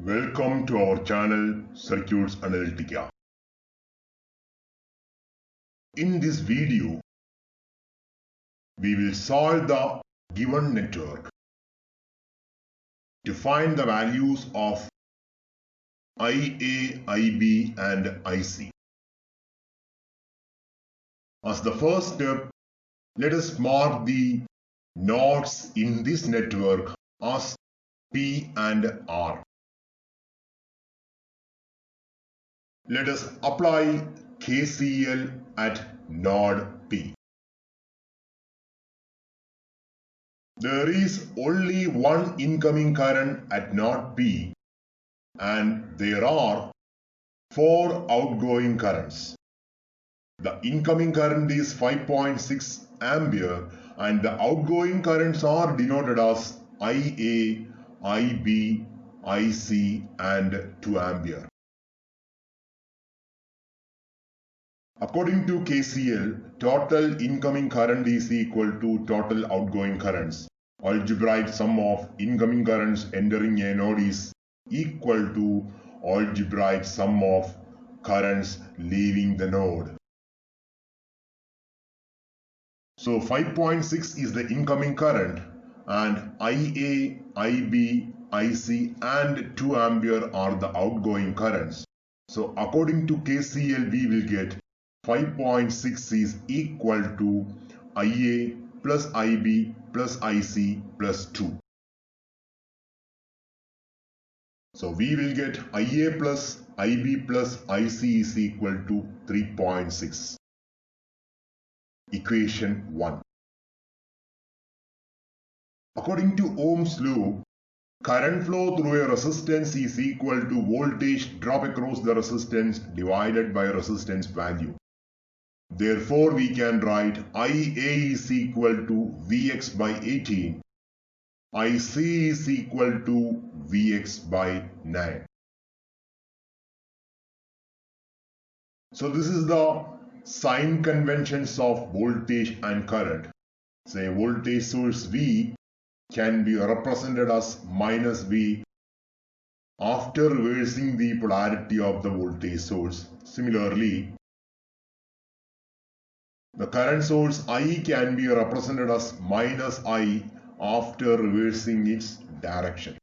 Welcome to our channel Circuits Analytica. In this video, we will solve the given network to find the values of IA, IB and IC. As the first step, let us mark the nodes in this network as P and R. Let us apply KCL at node P. There is only one incoming current at node P and there are 4 outgoing currents. The incoming current is 5.6 ampere and the outgoing currents are denoted as IA, IB, IC and 2 ampere. According to KCL, total incoming current is equal to total outgoing currents. Algebraic sum of incoming currents entering a node is equal to algebraic sum of currents leaving the node. So 5.6 is the incoming current and IA, IB, IC and 2 ampere are the outgoing currents. So according to KCL, we will get 5.6 is equal to IA plus IB plus IC plus 2. So we will get IA plus IB plus IC is equal to 3.6. Equation 1. According to Ohm's law, current flow through a resistance is equal to voltage drop across the resistance divided by resistance value. Therefore, we can write IA is equal to Vx by 18, IC is equal to Vx by 9. So this is the sign conventions of voltage and current. Say voltage source V can be represented as minus V after reversing the polarity of the voltage source. Similarly, the current source I can be represented as minus I after reversing its direction.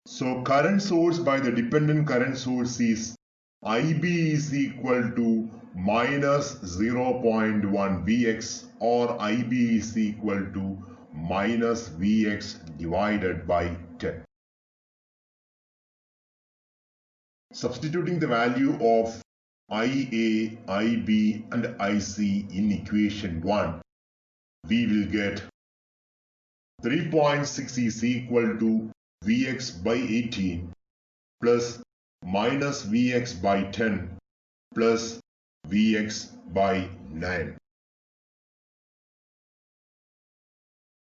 So current source by the dependent current source is IB is equal to minus 0.1 Vx or IB is equal to minus Vx divided by 10. Substituting the value of IA, IB and IC in equation 1, we will get 3.6 is equal to Vx by 18 plus minus Vx by 10 plus Vx by 9.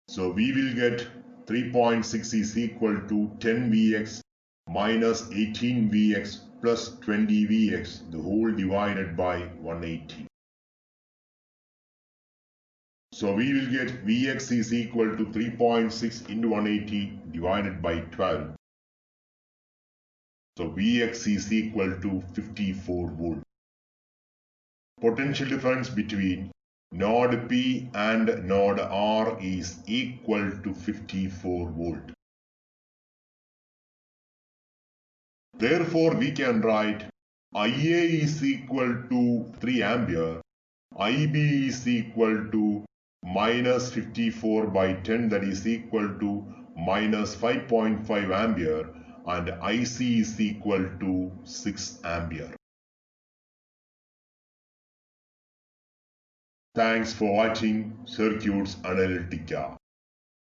So we will get 3.6 is equal to 10 Vx minus 18 Vx plus 20 Vx, the whole divided by 180. So we will get Vx is equal to 3.6 into 180 divided by 12. So Vx is equal to 54 volt. Potential difference between node P and node R is equal to 54 volt. Therefore, we can write IA is equal to 3 ampere, IB is equal to minus 54 by 10, that is equal to minus 5.5 ampere, and IC is equal to 6 ampere. Thanks for watching Circuits Analytica.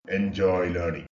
Enjoy learning.